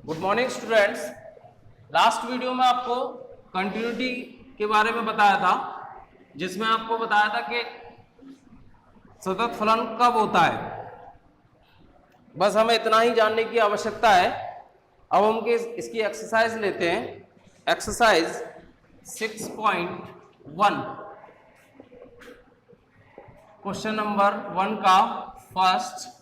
Good morning students. Last video में आपको continuity के बारे में बताया था, जिसमें आपको बताया था कि सतत फलन कब होता है। बस हमें इतना ही जानने की आवश्यकता है। अब हम इसकी एक्सरसाइज लेते हैं। एक्सरसाइज 6.1 क्वेश्चन नंबर 1 का फर्स्ट।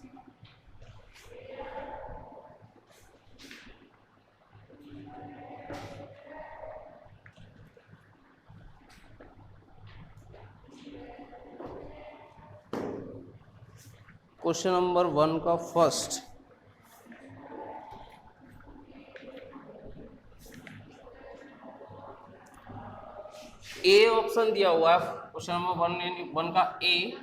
क्वेश्चन नंबर 1 का फर्स्ट, ए ऑप्शन दिया हुआ है। क्वेश्चन नंबर 1 का ए,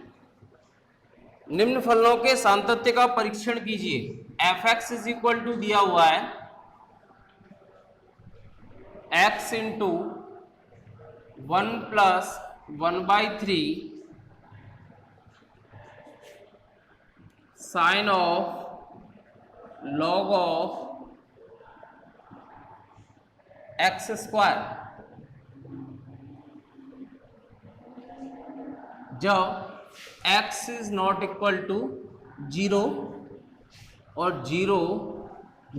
निम्न फलनों के सातत्य का परीक्षण कीजिए। F x is equal to दिया हुआ है x into 1 plus 1/3 sine of log of x square. जब x is not equal to 0 और 0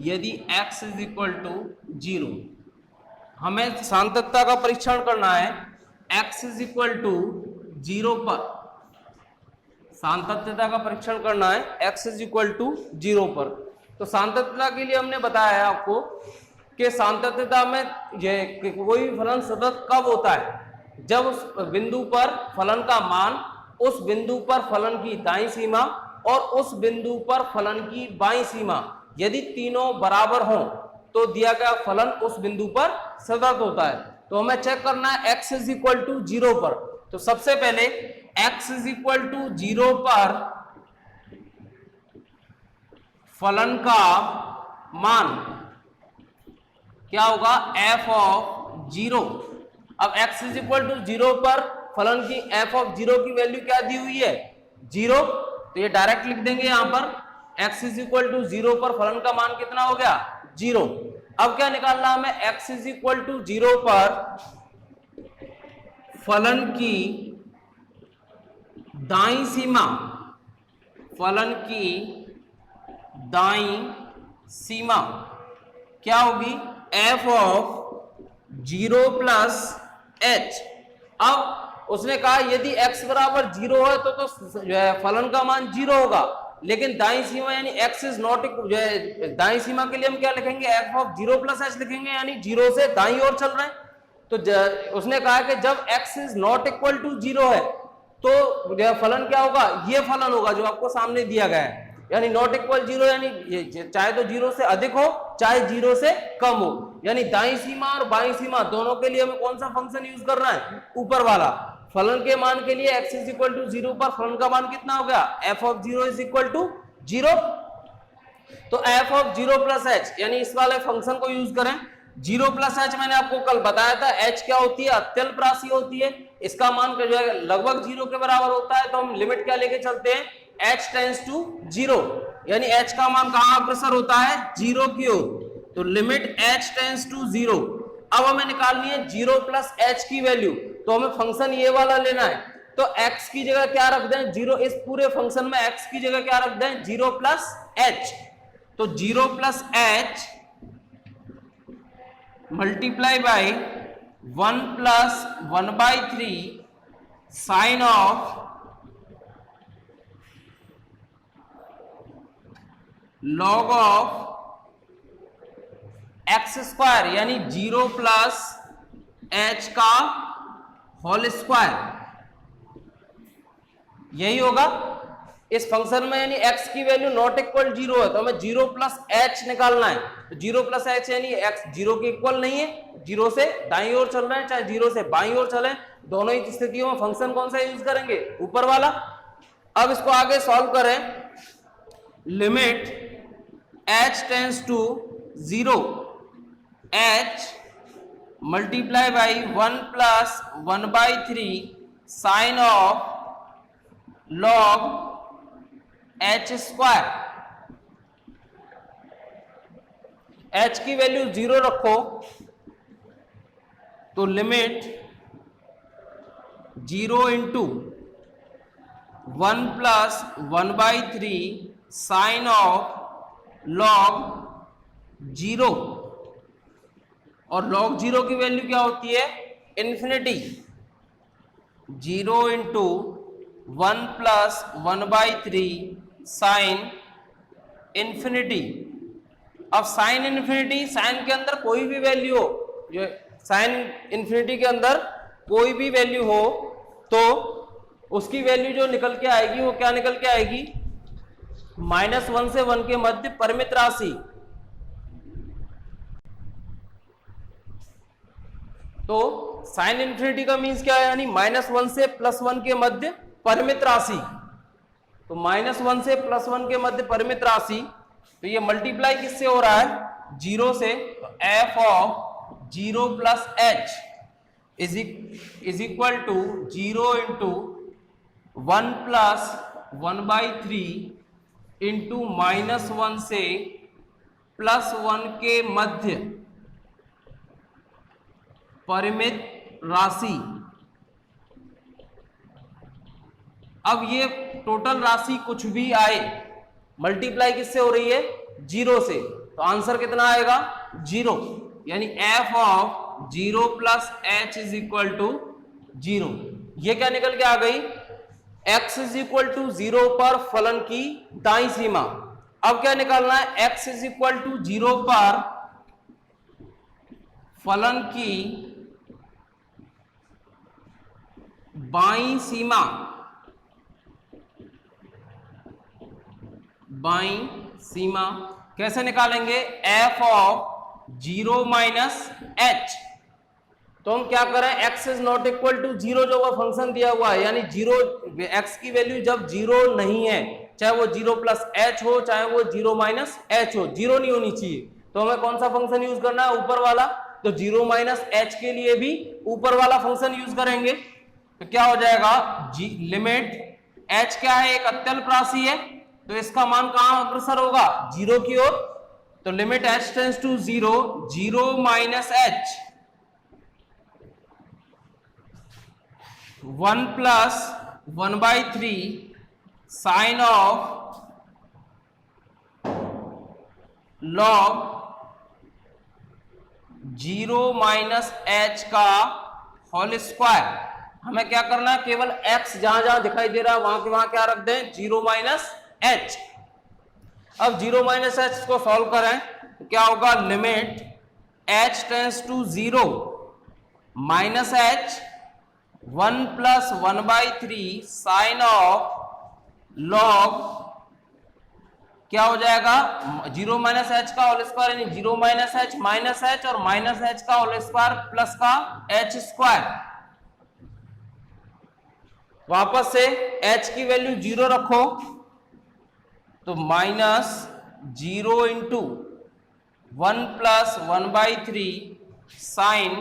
यदि x इज इक्वल टू 0, हमें सातत्यता का परीक्षण करना है। x इज इक्वल टू 0 पर सातत्यता का परीक्षण करना है x इज इक्वल टू 0 पर। तो सातत्यता के लिए हमने बताया है आपको कि सातत्यता में कोई फलन सतत कब होता है, जब उस बिंदु पर फलन का मान उस बिंदु पर फलन की दाईं सीमा और उस बिंदु पर फलन की बाईं सीमा यदि तीनों बराबर हों तो दिया गया फलन उस बिंदु पर सतत होता है। तो हमें चेक करना है x इज इक्वल टू 0 पर। तो सबसे पहले x इज इक्वल टू 0 पर फलन का मान क्या होगा, f ऑफ 0। अब x इज इक्वल टू 0 पर फलन की f ऑफ 0 की वैल्यू क्या दी हुई है, 0। तो ये डायरेक्ट लिख देंगे यहां पर x इज इक्वल टू 0 पर फलन का मान कितना हो गया, 0। अब क्या निकालना हमें, x इज इक्वल टू 0 पर फलन की दाईं सीमा, फलन की दाईं सीमा क्या होगी, f ऑफ 0 प्लस h। अब उसने कहा यदि x बराबर 0 है तो फलन का मान 0 होगा, लेकिन दाईं सीमा यानी x इज नॉट, दाईं सीमा के लिए हम क्या लिखेंगे, f ऑफ 0 प्लस h लिखेंगे, यानी 0 से दाईं ओर चल रहे हैं। तो उसने कहा कि जब x is not equal to 0 है तो फलन क्या होगा, ये फलन होगा जो आपको सामने दिया गया है, यानी नॉट इक्वल 0, यानी चाहे तो 0 से अधिक हो चाहे 0 से कम हो, यानी दाईं सीमा और बाईं सीमा दोनों के लिए हमें कौन सा फंक्शन यूज करना है, ऊपर वाला। फलन के मान के लिए x इज इक्वल टू 0 पर फलन का मान कितना हो गया, f of 0 is equal to 0। तो f ऑफ 0 प्लस h यानी इस वाले फंक्शन को यूज करें। 0 प्लस h मैंने आपको कल बताया था, h क्या होती है, अत्यल्प राशि होती है। इसका मान जो है लगभग 0 के बराबर होता है, तो हम लिमिट क्या लेके चलते हैं, h टेंड्स टू 0, यानी h का मान कहां अग्रसर होता है, 0 की ओर। तो लिमिट h टेंड्स टू 0। अब हमें निकालनी है 0 प्लस h की वैल्यू, तो हमें फंक्शन ये वाला लेना है। तो x की जगह क्या रख दें, 0। इस पूरे फंक्शन में x की जगह क्या रख दें, 0 प्लस h। तो 0 plus h multiply by 1 plus 1/3 sine of log of x square, यानी 0 प्लस h का होल स्क्वायर, यही होगा इस फंक्शन में। यानी x की वैल्यू नॉट इक्वल 0 है तो हमें 0 प्लस h निकालना है। तो 0 प्लस h यानी x 0 के इक्वल नहीं है, 0 से दाईं ओर चल रहे हैं चाहे 0 से बाईं ओर चले, दोनों ही स्थितियों में फंक्शन कौन सा यूज करेंगे, ऊपर वाला। अब इसको आगे सॉल्व करें। Limit h tends to 0, h multiply by 1 plus 1/3 sine of log h square. h की वैल्यू 0 रखो तो limit 0 into 1 plus 1/3 sine of log 0, और लॉग 0 की वैल्यू क्या होती है? Infinity. 0 into 1 plus 1/3 sine infinity. अब साइन इन्फिनिटी, साइन के अंदर कोई भी वैल्यू हो, जो साइन इन्फिनिटी के अंदर कोई भी वैल्यू हो तो उसकी वैल्यू जो निकल के आएगी वो क्या निकल के आएगी? -1 से 1 के मध्य परिमित राशि। तो साइन इन्फिनिटी का मीन्स क्या है? यानी -1 से +1 के मध्य परिमित राशि। तो -1 से +1 के मध्य परिमित राशि, तो ये मल्टीप्लाई किससे हो रहा है? 0 से। तो f of 0 plus h is equal to 0 into 1 plus 1/3 into -1 से +1 के मध्य परिमित राशि। अब ये टोटल राशि कुछ भी आए, मल्टीप्लाई किससे हो रही है? 0 से, तो आंसर कितना आएगा? 0। यानी f of 0 plus h is equal to 0। ये क्या निकल के आ गई? x इज इक्वल टू 0 पर फलन की दाईं सीमा। अब क्या निकालना है? x इज इक्वल टू 0 पर फलन की बाईं सीमा। बाईं सीमा कैसे निकालेंगे? f of 0 minus h। तो हम क्या करें? x is not equal to 0 जो वो फंक्शन दिया हुआ है, यानी 0, x की वैल्यू जब 0 नहीं है, चाहे वो 0 प्लस h हो चाहे वो 0 माइनस h हो, 0 नहीं होनी चाहिए, तो हमें कौन सा फंक्शन यूज करना है? ऊपर वाला। तो 0 माइनस h के लिए भी ऊपर वाला फंक्शन यूज करेंगे। तो क्या हो जाएगा? लिमिट h क्या है? एक अत्यल्प राशि है, तो इसका मान कहां अग्रसर होगा? 0 की ओर। तो limit h tends to 0, 0 minus h 1 plus 1/3 sine of log 0 minus h का होल स्क्वायर। हमें क्या करना है? केवल x जहां जहां दिखाई दे रहा है वहां के वहां क्या रख दें? 0 माइनस h। अब 0 माइनस h को सॉल्व करें तो क्या होगा? Limit h tends to 0 minus h 1 plus 1/3 sine of log क्या हो जाएगा? 0 माइनस h का होल स्क्वायर, यानी 0 माइनस h और माइनस h का होल स्क्वायर प्लस का h स्क्वायर। वापस से h की वैल्यू 0 रखो, तो -0 इंटू 1 प्लस 1/3 साइन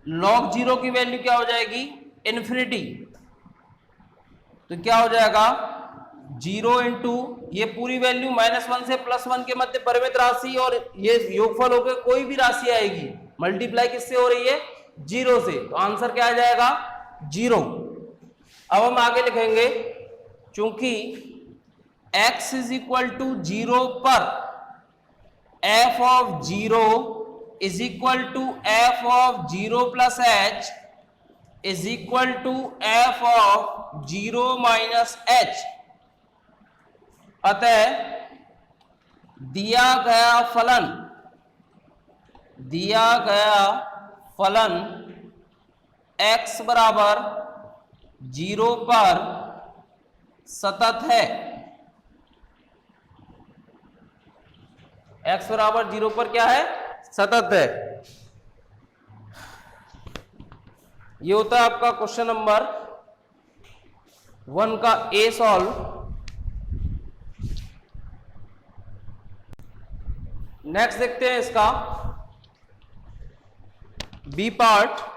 लॉग 0 की वैल्यू क्या हो जाएगी? इन्फिनिटी। तो क्या हो जाएगा? 0 इंटू ये पूरी वैल्यू -1 से +1 के मध्य परिमित राशि, और ये योगफल होकर कोई भी राशि आएगी, मल्टीप्लाई किससे हो रही है? 0 से, तो आंसर क्या आ जाएगा? 0। अब हम आगे लिखेंगे, चूंकि x इज इक्वल टू 0 पर f of 0 is equal to f of 0 plus h is equal to f of 0 minus h। अतः दिया गया फलन x बराबर 0 पर सतत है। x बराबर 0 पर क्या है? सतत है। ये होता है आपका क्वेश्चन नंबर 1 का ए सॉल्व। नेक्स्ट देखते हैं इसका बी पार्ट।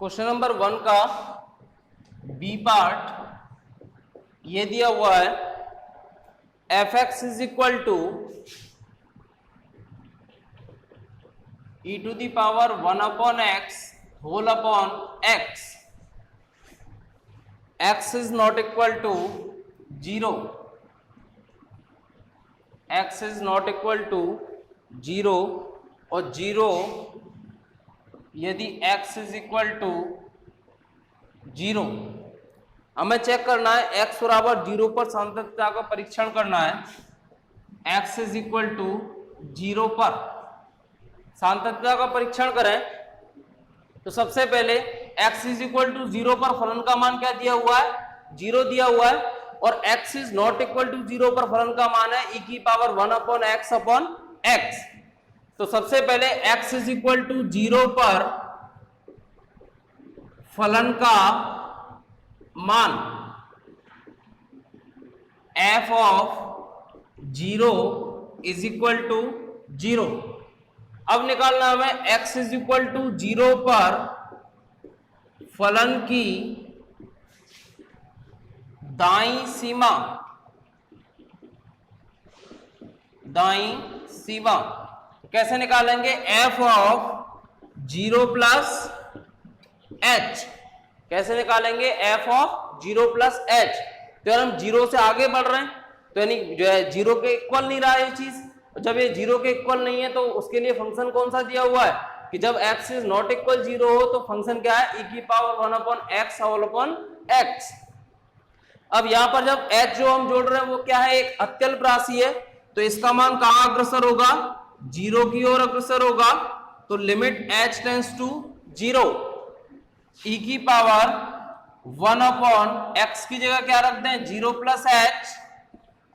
क्वेश्चन नंबर 1 का बी पार्ट ये दिया हुआ है, f x is equal to e to the power 1 upon x whole upon x, x is not equal to 0, x is not equal to 0 और 0 यदि x is equal to 0, हमें check करना है x बराबर 0 पर सांतत्यता का परीक्षण करना है। x is equal to 0 पर सांतत्यता का परीक्षण करें तो सबसे पहले x इज इक्वल टू 0 पर फलन का मान क्या दिया हुआ है, 0 दिया हुआ है, और x is not equal to 0 पर फलन का मान है e की पावर 1 अपॉन x। तो सबसे पहले x इज इक्वल टू 0 पर फलन का मान f of 0 is equal to 0। अब निकालना हमें x इज इक्वल टू 0 पर फलन की दाईं सीमा, कैसे निकालेंगे, f ऑफ 0 प्लस h, कैसे निकालेंगे f ऑफ 0 प्लस h। तो यार हम 0 से आगे बढ़ रहे हैं, तो यानी जो है 0 के इक्वल नहीं रहा है ये चीज। जब ये 0 के इक्वल नहीं है तो उसके लिए फंक्शन कौन सा दिया हुआ है कि जब x इज नॉट इक्वल 0 हो तो फंक्शन क्या है, e की power 1 upon x whole upon x। अब यहां पर जब h जो हम जोड़ रहे हैं वो क्या है, एक अत्यल्प राशि है, तो इसका मान कहां अग्रसर होगा, 0 की ओर अग्रसर होगा। तो limit h tends to 0, e की पावर 1 अपॉन x की जगह क्या रख दें, 0 plus h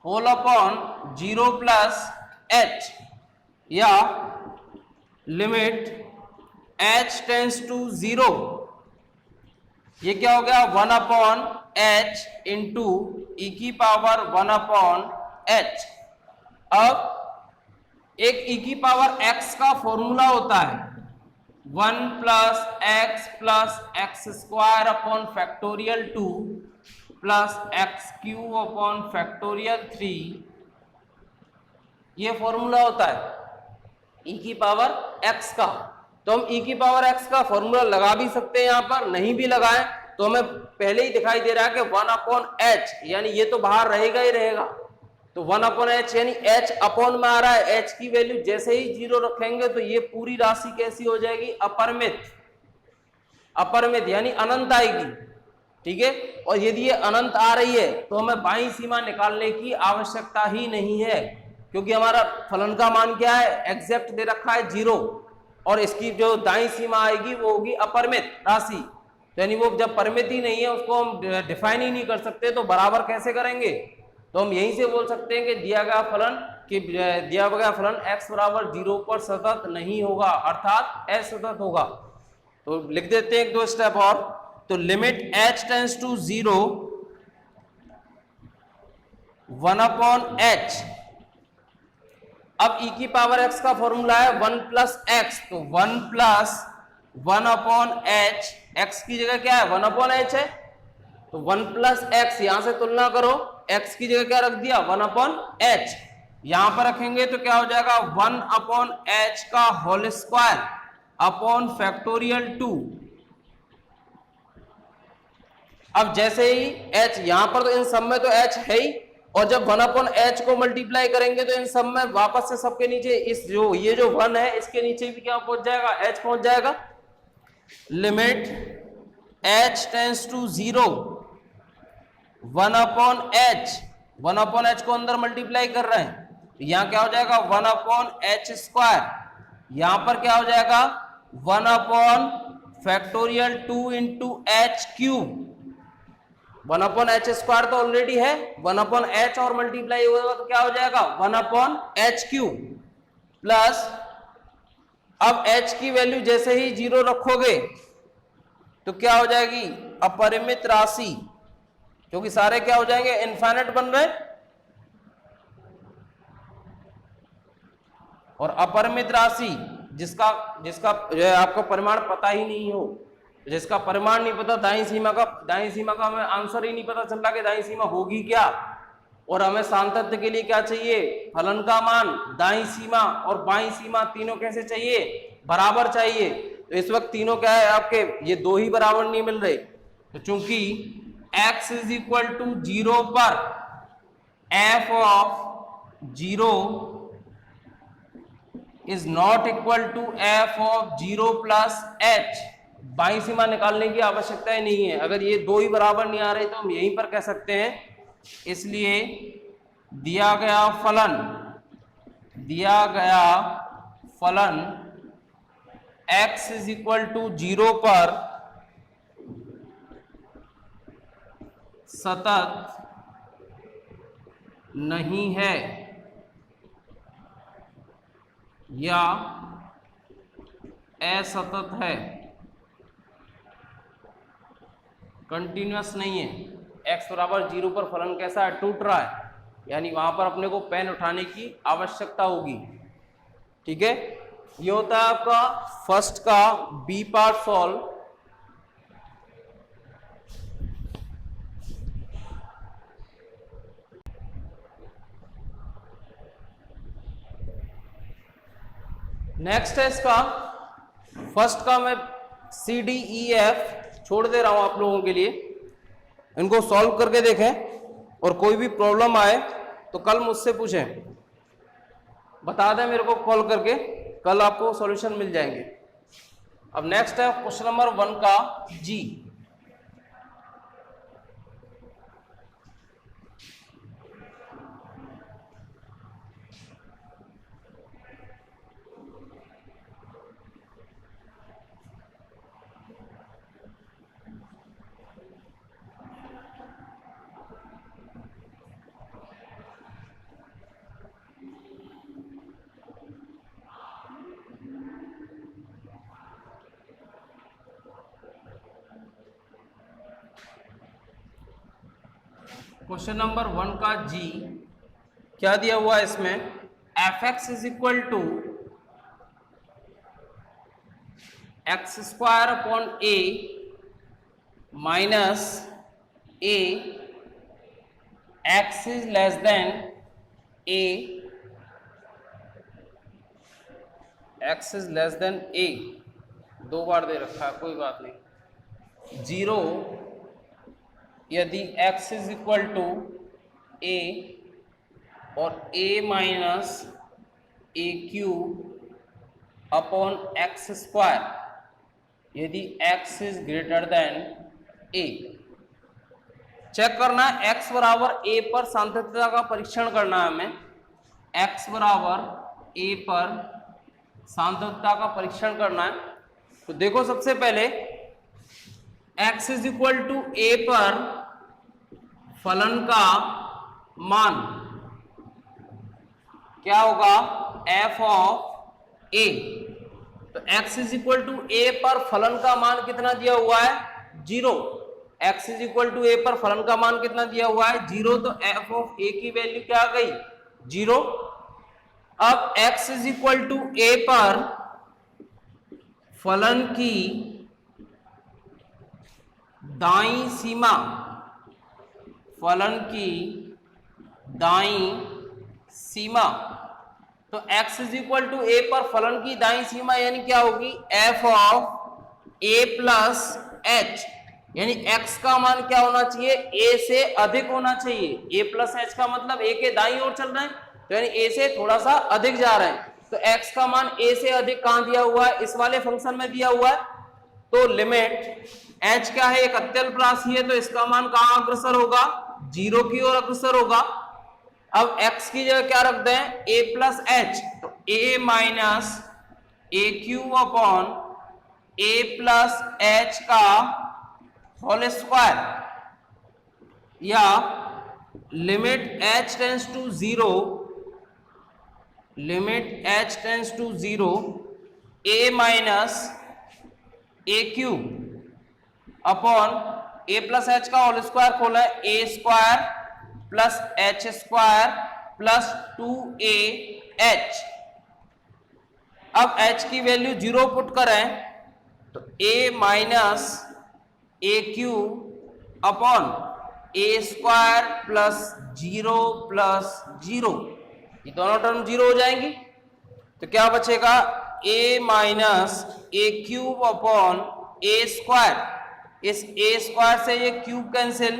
whole upon 0 plus h, या लिमिट h टेंड्स टू 0, ये क्या हो गया 1 अपॉन h इंटू e की पावर 1 अपॉन h। अब एक e की पावर x का फॉर्मूला होता है 1 plus x square upon factorial 2 plus x cube upon factorial 3, ये फॉर्मूला होता है e की पावर x का। तो हम e की पावर x का फॉर्मूला लगा भी सकते हैं, यहां पर नहीं भी लगाएं तो हमें पहले ही दिखाई दे रहा है कि 1 अपॉन h, यानी ये तो बाहर रहेगा ही रहेगा। तो 1 अपॉन h यानी h अपॉन में आ रहा है, h की वैल्यू जैसे ही 0 रखेंगे तो ये पूरी राशि कैसी हो जाएगी, अपरिमित यानी अनंत आएगी, ठीक है। और यदि ये अनंत आ रही है तो हमें बाईं सीमा निकालने की आवश्यकता ही नहीं है, क्योंकि हमारा फलन का मान क्या है, एग्जैक्ट दे रखा है 0, और इसकी जो दाईं सीमा आएगी वो होगी अपरिमित राशि। यानी वो जब परिमित ही नहीं है उसको हम डिफाइन ही नहीं कर सकते, तो बराबर कैसे करेंगे। तो हम यहीं से बोल सकते हैं कि दिया गया फलन x बराबर 0 पर सतत नहीं होगा, अर्थात असतत होगा। तो लिख देते हैं एक दो स्टेप और। तो limit h tends to 0 1 upon h। अब e की पावर x का फॉर्मूला है 1 प्लस x, तो 1 प्लस 1 अपॉन h, x की जगह क्या है 1 अपॉन h है, तो 1 प्लस x, यहां से तुलना करो, x की जगह क्या रख दिया 1 अपॉन h, यहां पर रखेंगे तो क्या हो जाएगा 1 अपॉन h का होल स्क्वायर अपॉन फैक्टोरियल 2। अब जैसे ही h, यहां पर तो इन सब में तो h है ही, और जब 1 अपॉन h को मल्टीप्लाई करेंगे तो इन सब में वापस से सबके नीचे इस ये जो 1 है इसके नीचे भी क्या पहुंच जाएगा, h पहुंच जाएगा। Limit h tends to 0 1 upon h को अंदर मल्टीप्लाई कर रहे हैं, तो यहां क्या हो जाएगा 1 अपॉन h स्क्वायर, यहां पर क्या हो जाएगा 1 upon factorial 2 into h cube. 1 upon h square तो ऑलरेडी है, 1 अपॉन h और मल्टीप्लाई होगा तो क्या हो जाएगा 1 अपॉन h क्यूब प्लस, अब h की वैल्यू जैसे ही 0 रखोगे तो क्या हो जाएगी अपरिमित राशि, क्योंकि सारे क्या हो जाएंगे इनफाइनाइट बन रहे, और अपरिमित राशि जिसका जो है आपको परिमाण पता ही नहीं हो, जिसका परिमाण नहीं पता, दाईं सीमा का हमें आंसर ही नहीं पता चल रहा कि दाईं सीमा होगी क्या, और हमें सांतत्य के लिए क्या चाहिए, फलन का मान, दाईं सीमा और बाईं सीमा तीनों कैसे चाहिए, बराबर चाहिए। तो इस वक्त तीनों क्या है आपके, ये दो ही बराबर नहीं मिल रहे। तो चूंकि x इज इक्वल टू 0 पर f of 0 is not equal to f of 0 plus h, बाईं सीमा निकालने की आवश्यकता ही नहीं है। अगर ये दो ही बराबर नहीं आ रहे तो हम यहीं पर कह सकते हैं। इसलिए दिया गया फलन x इज इक्वल टू 0 पर सतत नहीं है या असतत है, कंटिन्यूअस नहीं है। x बराबर 0 पर फलन कैसा है, टूट रहा है, यानी वहां पर अपने को पेन उठाने की आवश्यकता होगी। ठीक है, ये होता है आपका फर्स्ट का बी पार्ट सॉल्व। नेक्स्ट है इसका फर्स्ट का, मैं सी डी ई एफ छोड़ दे रहा हूं आप लोगों के लिए, इनको सॉल्व करके देखें, और कोई भी प्रॉब्लम आए तो कल मुझसे पूछें, बता दें मेरे को कॉल करके, कल आपको सॉल्यूशन मिल जाएंगे। अब नेक्स्ट है क्वेश्चन नंबर 1 का जी। क्वेश्चन नंबर 1 का जी क्या दिया हुआ है इसमें, F x is equal to X square upon A minus A, X is less than A, X is less than A, दो बार दे रखा है, कोई बात नहीं। 0 यदि x is equal to a और a minus a cube upon x square, यदि x is greater than a। Check करना है x बराबर a पर सांतत्यता का परीक्षण करना है हमें। x बराबर a पर सांतत्यता का परीक्षण करना है। तो देखो सबसे पहले x is equal to a पर फलन का मान क्या होगा, f ऑफ a। तो x is equal to a पर फलन का मान कितना दिया हुआ है, 0। x is equal to a पर फलन का मान कितना दिया हुआ है, 0। तो f ऑफ a की वैल्यू क्या आ गई, 0। अब x is equal to a पर फलन की दाईं सीमा, फलन की दाईं सीमा, तो x is equal to a पर फलन की दाईं सीमा यानी क्या होगी, f of a plus h, यानी x का मान क्या होना चाहिए, a से अधिक होना चाहिए। a प्लस h का मतलब a के दाईं ओर चल रहे हैं, तो यानी a से थोड़ा सा अधिक जा रहे हैं। तो x का मान a से अधिक कहां दिया हुआ है, इस वाले फंक्शन में दिया हुआ है। तो लिमिट h क्या है, एक अत्यल्प राशि है, तो इसका मान कहां अग्रसर होगा, 0 की ओर अग्रसर होगा। अब x की जगह क्या रख दें, a प्लस एच, तो a minus a cube upon a plus h का होल स्क्वायर, या limit h tends to 0, limit h tends to 0 a minus a cube upon a plus h का होल स्क्वायर खोला है, a square plus h square plus 2ah। अब h की value 0 put करें तो a minus a cube upon a square plus 0 plus 0, ये दोनों term 0 हो जाएंगी। तो क्या बचेगा, a minus a cube upon a square, इस a स्क्वायर से ये क्यूब कैंसिल,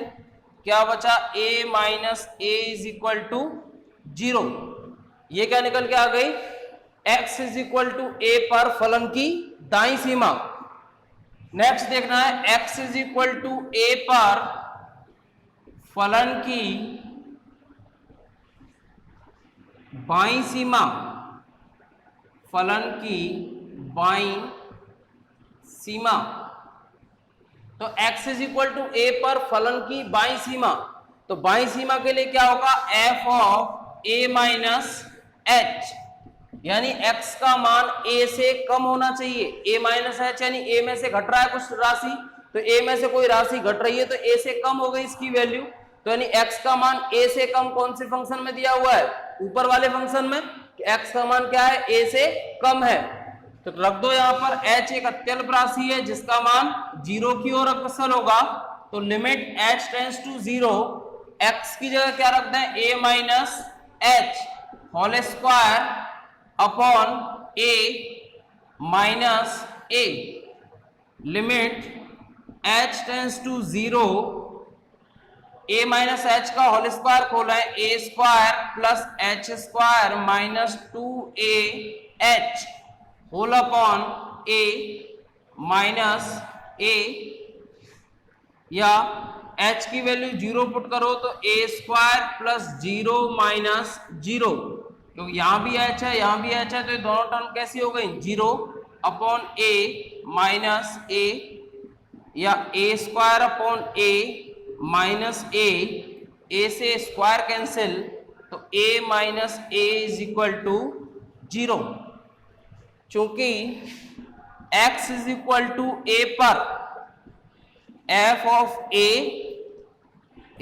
क्या बचा, a minus a is equal to 0। ये क्या निकल के आ गई, x is equal to a पर फलन की दाईं सीमा। नेक्स्ट देखना है x is equal to a पर फलन की बाईं सीमा, फलन की बाईं सीमा। तो x is equal to a पर फलन की बाईं सीमा, तो बाईं सीमा के लिए क्या होगा, f of a minus h, यानी x का मान a से कम होना चाहिए। a माइनस h यानी a में से घट रहा है कुछ राशि, तो a में से कोई राशि घट रही है तो a से कम हो गई इसकी वैल्यू। तो यानी x का मान a से कम कौन से फंक्शन में दिया हुआ है, ऊपर वाले फंक्शन में। x का मान क्या है, a से कम है, तो रख दो यहाँ पर h एक अत्यल्प राशि है जिसका मान 0 की ओर अग्रसर होगा। तो limit h tends to 0, x की जगह क्या रख दें, a minus h whole square upon a minus a। Limit h tends to 0, a minus h का होल स्क्वायर खोला है, a square plus h square minus 2ah whole upon a minus a, या h की value 0 put करो तो a square plus 0 minus 0, क्योंकि यहां भी h है यहां भी h है, तो ये दोनों टर्म कैसी हो गई, 0 अपॉन a माइनस a, या a square upon a minus a से स्क्वायर कैंसिल, तो a minus a is equal to 0। चूंकि x is equal to a पर f of a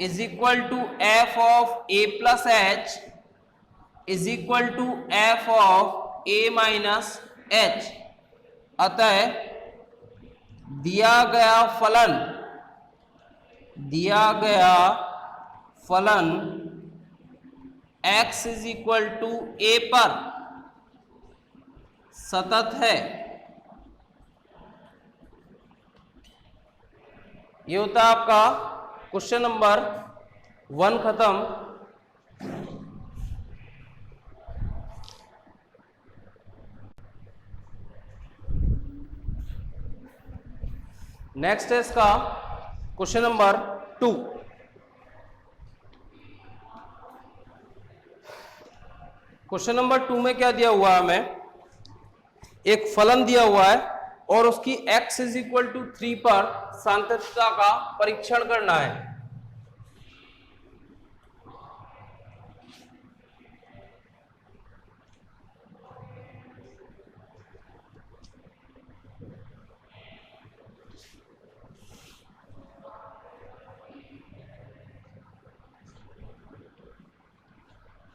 is equal to f of a plus h is equal to f of a minus h, अतः दिया गया फलन x is equal to a पर सतत है। ये होता है आपका क्वेश्चन नंबर 1 खत्म। नेक्स्ट है इसका क्वेश्चन नंबर 2। क्वेश्चन नंबर 2 में क्या दिया हुआ है, हमें एक फलन दिया हुआ है और उसकी x इज इक्वल टू 3 पर सांतत्यता का परीक्षण करना है।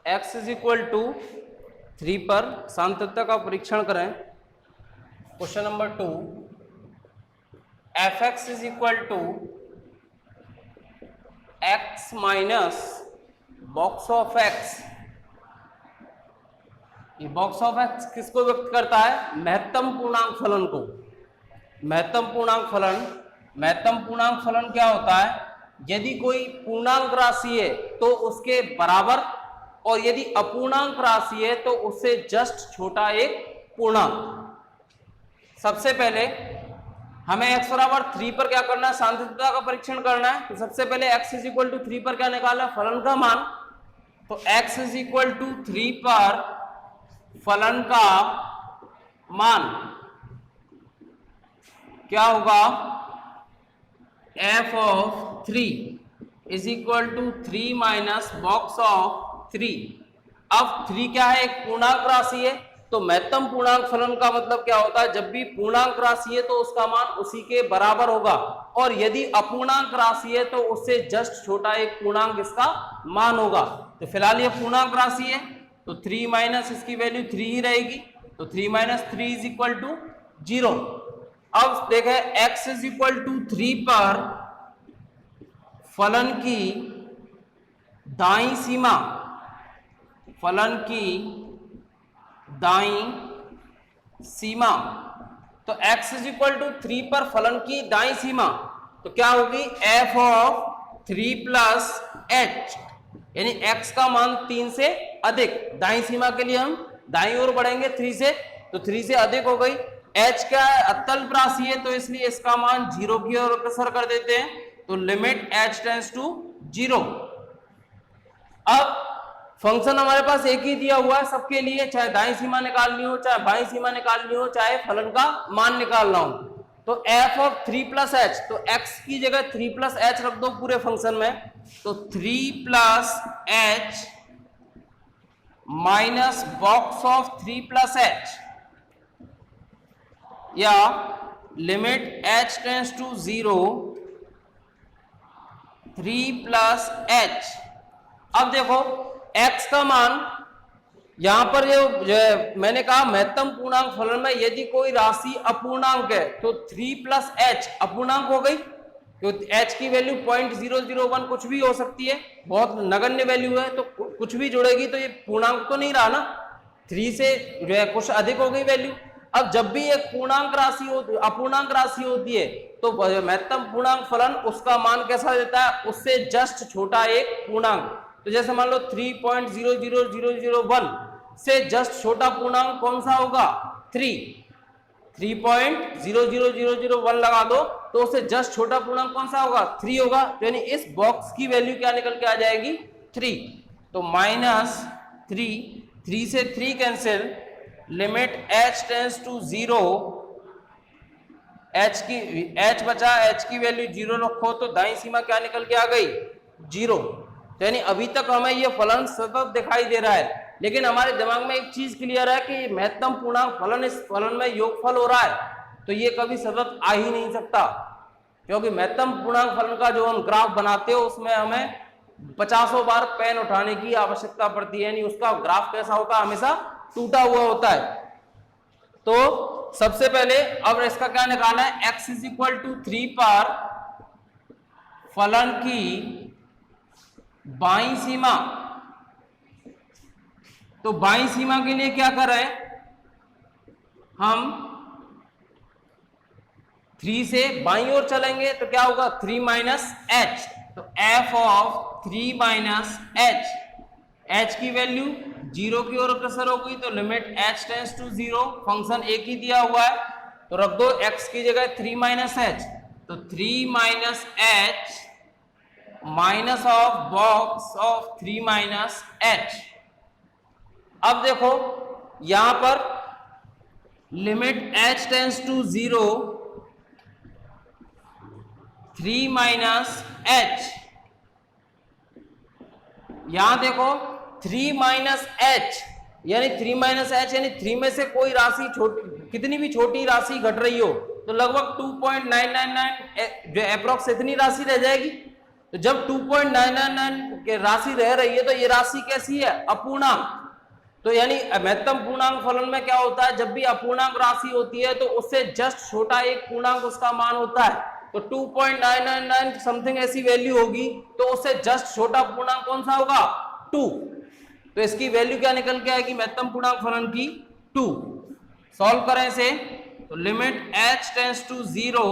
x इज इक्वल टू 3 पर सांतत्यता का परीक्षण करें। Question number 2, fx is equal to x minus box of x। ये बॉक्स ऑफ x किसको व्यक्त करता है, महत्तम पूर्णांक फलन को। महत्तम पूर्णांक फलन क्या होता है, यदि कोई पूर्णांक राशि है तो उसके बराबर, और यदि अपूर्णांक राशि है तो उससे जस्ट छोटा एक पूर्णांक। सबसे पहले हमें x बराबर 3 पर क्या करना है, सांतत्यता का परीक्षण करना है। तो सबसे पहले x इज इक्वल टू 3 पर क्या निकाला, फलन का मान। तो x इज इक्वल टू 3 पर फलन का मान क्या होगा, f of 3 is equal to 3 minus box of 3। अब 3 क्या है, एक पूर्णांक राशि है, तो महत्तम पूर्णांक फलन का मतलब क्या होता है, जब भी पूर्णांक राशि है तो उसका मान उसी के बराबर होगा, और यदि अपूर्णांक राशि है तो उससे जस्ट छोटा एक पूर्णांक इसका मान होगा। तो फिलहाल ये पूर्णांक राशि है तो 3 माइनस इसकी वैल्यू 3 ही रहेगी, तो 3 माइनस 3 इज इक्वल टू 0। अब देखें x इज इक्वल टू 3 पर फलन की दाईं सीमा, फलन की दाईं सीमा, तो x इज इक्वल टू 3 पर फलन की दाईं सीमा तो क्या होगी, f ऑफ 3 प्लस h, यानी x का मान 3 से अधिक। दाईं सीमा के लिए हम दाईं ओर बढ़ेंगे 3 से, तो 3 से अधिक हो गई। h क्या है, अतल्प राशि है, तो इसलिए इसका मान 0 की ओर अग्रसर कर देते हैं, तो लिमिट h टेंड्स टू 0। अब फंक्शन हमारे पास एक ही दिया हुआ है सबके लिए, चाहे दाईं सीमा निकालनी हो, चाहे बाईं सीमा निकालनी हो, चाहे फलन का मान निकालना हो। तो f ऑफ 3 प्लस एच, तो x की जगह 3 प्लस एच रख दो पूरे फंक्शन में, तो 3 plus H minus box of 3 plus H, या limit h tends to 0 3 plus H. अब देखो x का मान यहां पर जो मैंने कहा महत्तम पूर्णांक फलन में यदि कोई राशि अपूर्णांक है तो 3 प्लस एच अपूर्णांक हो गई, क्योंकि h की वैल्यू 0.001 कुछ भी हो सकती है, बहुत नगण्य वैल्यू है, तो कुछ भी जुड़ेगी तो ये पूर्णांक तो नहीं रहा ना, 3 से जो है कुछ अधिक हो गई वैल्यू। अब जब भी एक पूर्णांक राशि हो, अपूर्णांक राशि होती है तो महत्तम पूर्णांक फलन उसका मान कैसा देता है, उससे जस्ट छोटा एक पूर्णांक। तो जैसे मान लो 3.00001 से जस्ट छोटा पूर्णांक कौन सा होगा, 3.00001 लगा दो तो उससे जस्ट छोटा पूर्णांक कौन सा होगा, 3 होगा, यानी इस बॉक्स की वैल्यू क्या निकल के आ जाएगी, 3। तो -3 से 3 cancel, limit h tends to 0, h बचा, h की वैल्यू 0 रखो तो दाईं सीमा क्या निकल के आ गई, 0। यानी अभी तक हमें यह फलन सतत दिखाई दे रहा है, लेकिन हमारे दिमाग में एक चीज क्लियर है कि महत्तम पूर्णांक फलन इस फलन में योगफल हो रहा है, तो ये कभी सतत आ ही नहीं सकता, क्योंकि महत्तम पूर्णांक फलन का जो हम ग्राफ बनाते हो उसमें हमें 50 बार पेन उठाने की आवश्यकता पड़ती है, यानी उसका ग्राफ कैसा होता है, हमेशा टूटा हुआ होता है। तो सबसे पहले अब इसका क्या निकालना है, x इज इक्वल टू 3 पर फलन की बाईं सीमा, तो बाईं सीमा के लिए क्या कर रहे हैं हम, 3 से बाईं ओर चलेंगे तो क्या होगा, 3 माइनस एच, तो f of 3 minus h, h की वैल्यू 0 की ओर अग्रसर हो गई, तो limit h tends to 0, function एक ही दिया हुआ है तो रख दो x की जगह 3 माइनस एच, तो 3 minus h minus of box of 3 minus h. अब देखो यहां पर limit h tends to 0 3 minus h, यहां देखो 3 माइनस एच, यानी 3 माइनस एच यानी 3 में से कोई राशि कितनी भी छोटी राशि घट रही हो तो लगभग 2.999 जो अप्रोक्स इतनी राशि रह जाएगी। तो जब 2.999 के राशि रह रही है तो ये राशि कैसी है, अपूर्णांक। तो यानी महत्तम पूर्णांक फलन में क्या होता है, जब भी अपूर्णांक राशि होती है तो उससे जस्ट छोटा एक पूर्णांक उसका मान होता है, तो 2.999 समथिंग ऐसी वैल्यू होगी, तो उससे जस्ट छोटा पूर्णांक कौन सा होगा, 2। तो इसकी वैल्यू क्या निकल के आएगी महत्तम पूर्णांक फलन की, 2। सॉल्व करें इसे तो limit h tends to 0,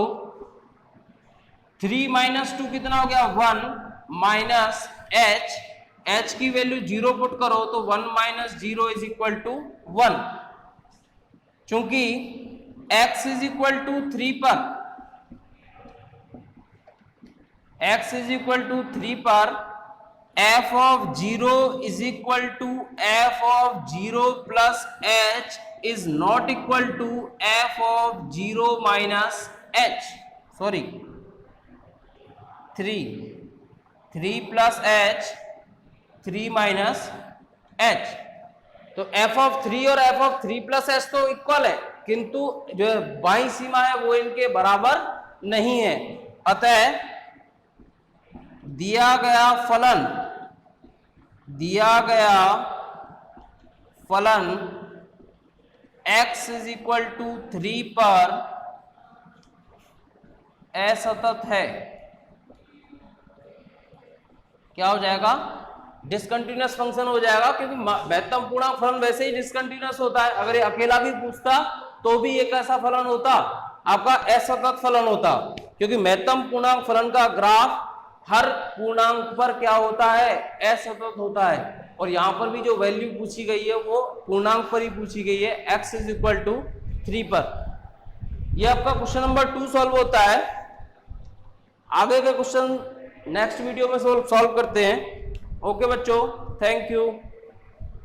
3 minus 2 कितना हो गया, 1 माइनस h, h की वैल्यू 0 पुट करो तो 1 माइनस 0 इज इक्वल टू 1। चूंकि x इज इक्वल टू 3 पर, x इज इक्वल टू 3 पर f of 0 is equal to f of 0 plus h is not equal to f of 0 minus h, sorry 3 plus h 3 minus h। तो f of 3 और f of 3 plus h तो equal है, किंतु जो बाईं सीमा है वो इनके बराबर नहीं है। अतः दिया गया फलन x इज इक्वल टू 3 पर असतत है, क्या हो जाएगा? डिसकंटिन्यूअस फंक्शन हो जाएगा, क्योंकि महत्तम पूर्णांक फलन वैसे ही डिसकंटिन्यूअस होता है। अगर ये अकेला भी पूछता तो भी एक ऐसा फलन होता, आपका असतत फलन होता, क्योंकि महत्तम पूर्णांक फलन का ग्राफ हर पूर्णांक पर क्या होता है? असतत होता है। और यहां पर भी जो वैल्यू पूछी गई है वो पूर्णांक पर ही पूछी गई है, x इज इक्वल टू 3 पर। ये आपका क्वेश्चन नंबर 2 सॉल्व होता है। आगे के क्वेश्चन नेक्स्ट वीडियो में सॉल्व करते हैं। ओके बच्चों, थैंक यू।